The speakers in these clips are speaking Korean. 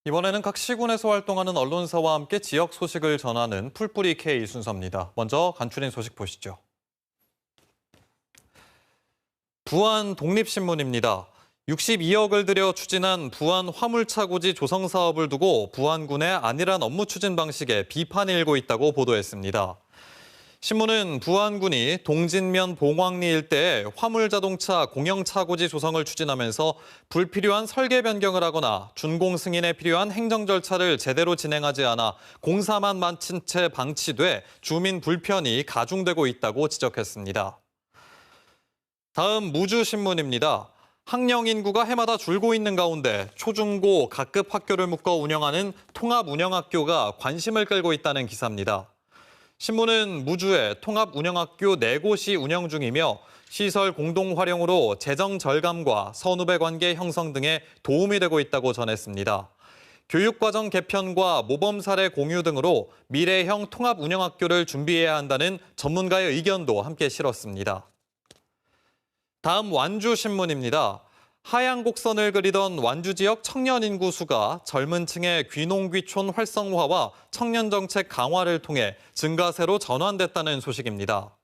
이번에는 각 시군에서 활동하는 언론사와 함께 지역 소식을 전하는 풀뿌리 K 순서입니다. 먼저 간추린 소식 보시죠. 부안 독립신문입니다. 62억을 들여 추진한 부안 화물차고지 조성 사업을 두고 부안군의 안일한 업무 추진 방식에 비판이 일고 있다고 보도했습니다. 신문은 부안군이 동진면 봉황리 일대에 화물자동차 공영차고지 조성을 추진하면서 불필요한 설계 변경을 하거나 준공 승인에 필요한 행정 절차를 제대로 진행하지 않아 공사만 마친 채 방치돼 주민 불편이 가중되고 있다고 지적했습니다. 다음 무주신문입니다. 학령 인구가 해마다 줄고 있는 가운데 초중고 각급 학교를 묶어 운영하는 통합운영학교가 관심을 끌고 있다는 기사입니다. 신문은 무주에 통합운영학교 4곳이 운영 중이며 시설 공동 활용으로 재정 절감과 선후배 관계 형성 등에 도움이 되고 있다고 전했습니다. 교육과정 개편과 모범 사례 공유 등으로 미래형 통합운영학교를 준비해야 한다는 전문가의 의견도 함께 실었습니다. 다음 완주신문입니다. 하향 곡선을 그리던 완주 지역 청년 인구 수가 젊은 층의 귀농귀촌 활성화와 청년 정책 강화를 통해 증가세로 전환됐다는 소식입니다.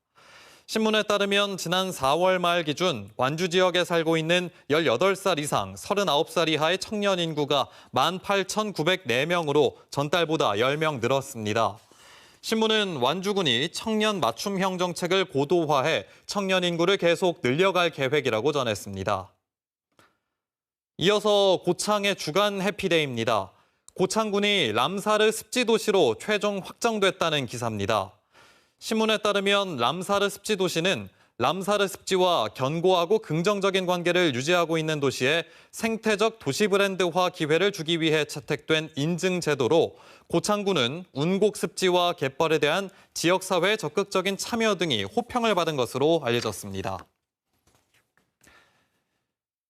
신문에 따르면 지난 4월 말 기준 완주 지역에 살고 있는 18살 이상 39살 이하의 청년 인구가 18,904명으로 전달보다 10명 늘었습니다. 신문은 완주군이 청년 맞춤형 정책을 고도화해 청년 인구를 계속 늘려갈 계획이라고 전했습니다. 이어서 고창의 주간 해피데이입니다. 고창군이 람사르 습지도시로 최종 확정됐다는 기사입니다. 신문에 따르면 람사르 습지도시는 람사르 습지와 견고하고 긍정적인 관계를 유지하고 있는 도시에 생태적 도시 브랜드화 기회를 주기 위해 채택된 인증 제도로 고창군은 운곡 습지와 갯벌에 대한 지역사회의 적극적인 참여 등이 호평을 받은 것으로 알려졌습니다.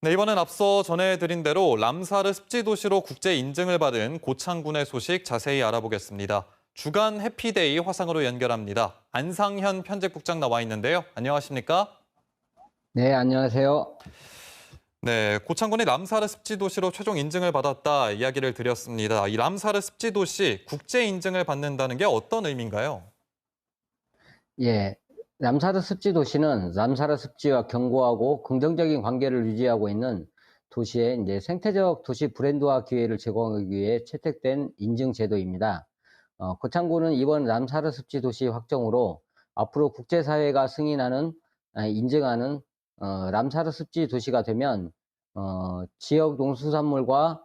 네, 이번엔 앞서 전해드린 대로 람사르 습지도시로 국제 인증을 받은 고창군의 소식 자세히 알아보겠습니다. 주간 해피데이 화상으로 연결합니다. 안상현 편집국장 나와 있는데요. 안녕하십니까? 네, 안녕하세요. 네, 고창군이 람사르 습지도시로 최종 인증을 받았다 이야기를 드렸습니다. 이 람사르 습지도시 국제 인증을 받는다는 게 어떤 의미인가요? 예, 람사르 습지 도시는 람사르 습지와 견고하고 긍정적인 관계를 유지하고 있는 도시에 이제 생태적 도시 브랜드화 기회를 제공하기 위해 채택된 인증 제도입니다. 고창군은 이번 람사르 습지 도시 확정으로 앞으로 국제사회가 승인하는, 인증하는 람사르 습지 도시가 되면 지역 농수산물과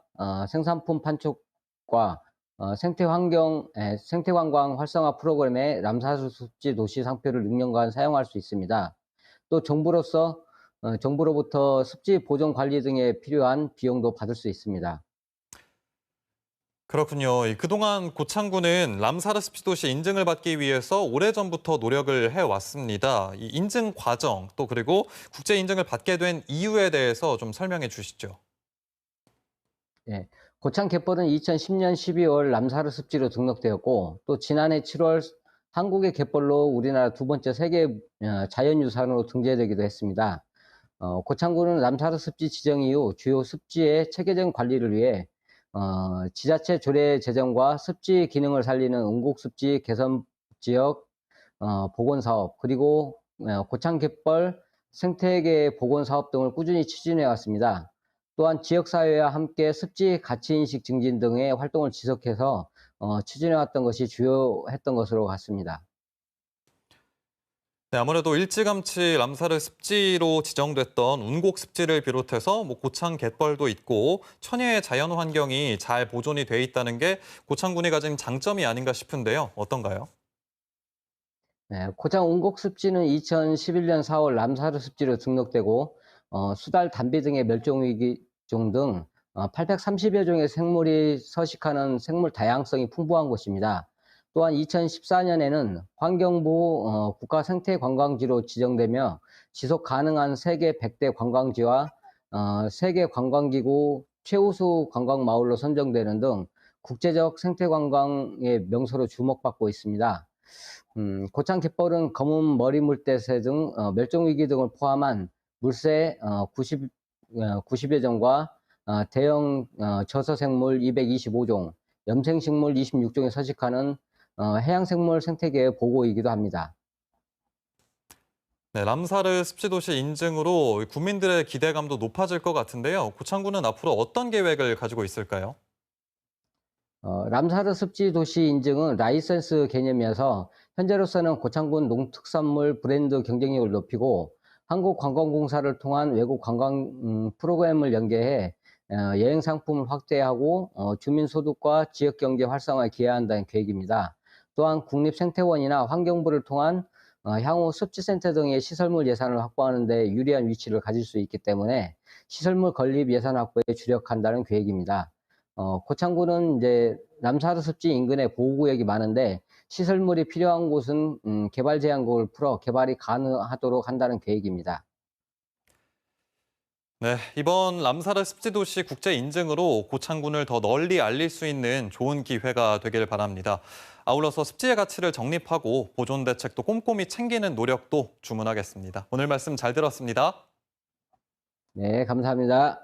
생산품 판촉과 생태관광 활성화 프로그램에 람사르 습지 도시 상표를 6년간 사용할 수 있습니다. 또 정부로부터 습지 보존 관리 등에 필요한 비용도 받을 수 있습니다. 그렇군요. 그동안 고창군은 람사르 습지도시 인증을 받기 위해서 오래전부터 노력을 해왔습니다. 이 인증 과정 또 그리고 국제 인증을 받게 된 이유에 대해서 좀 설명해 주시죠. 예, 고창 갯벌은 2010년 12월 람사르 습지로 등록되었고 또 지난해 7월 한국의 갯벌로 우리나라 두 번째 세계 자연유산으로 등재되기도 했습니다. 고창군은 람사르 습지 지정 이후 주요 습지의 체계적 관리를 위해 지자체 조례 제정과 습지 기능을 살리는 응곡습지 개선 지역 복원 사업 그리고 고창 갯벌 생태계 복원 사업 등을 꾸준히 추진해 왔습니다. 또한 지역사회와 함께 습지 가치인식 증진 등의 활동을 지속해서 추진해왔던 것이 주요했던 것으로 같습니다. 네, 아무래도 일찌감치 람사르 습지로 지정됐던 운곡 습지를 비롯해서 고창 갯벌도 있고 천혜의 자연 환경이 잘 보존이 돼 있다는 게 고창군이 가진 장점이 아닌가 싶은데요. 어떤가요? 네, 고창 운곡습지는 2011년 4월 람사르 습지로 등록되고 수달, 담비 등의 멸종위기종 등 830여 종의 생물이 서식하는 생물 다양성이 풍부한 곳입니다. 또한 2014년에는 환경부 국가생태관광지로 지정되며 지속 가능한 세계 100대 관광지와 세계관광기구 최우수 관광마을로 선정되는 등 국제적 생태관광의 명소로 주목받고 있습니다. 고창 갯벌은 검은 머리 물대새 등 멸종위기 등을 포함한 물새 90여 종과 대형 저서생물 225종, 염생식물 26종이 서식하는 해양생물 생태계 보고이기도 합니다. 네, 람사르 습지도시 인증으로 국민들의 기대감도 높아질 것 같은데요. 고창군은 앞으로 어떤 계획을 가지고 있을까요? 람사르 습지 도시 인증은 라이선스 개념이어서 현재로서는 고창군 농특산물 브랜드 경쟁력을 높이고 한국관광공사를 통한 외국 관광 프로그램을 연계해 여행 상품을 확대하고 주민 소득과 지역 경제 활성화에 기여한다는 계획입니다. 또한 국립생태원이나 환경부를 통한 향후 습지센터 등의 시설물 예산을 확보하는 데 유리한 위치를 가질 수 있기 때문에 시설물 건립 예산 확보에 주력한다는 계획입니다. 고창군은 이제 남사르 습지 인근에 보호구역이 많은데 시설물이 필요한 곳은 개발 제한구를 풀어 개발이 가능하도록 한다는 계획입니다. 네, 이번 람사르 습지도시 국제 인증으로 고창군을 더 널리 알릴 수 있는 좋은 기회가 되길 바랍니다. 아울러서 습지의 가치를 정립하고 보존 대책도 꼼꼼히 챙기는 노력도 주문하겠습니다. 오늘 말씀 잘 들었습니다. 네, 감사합니다.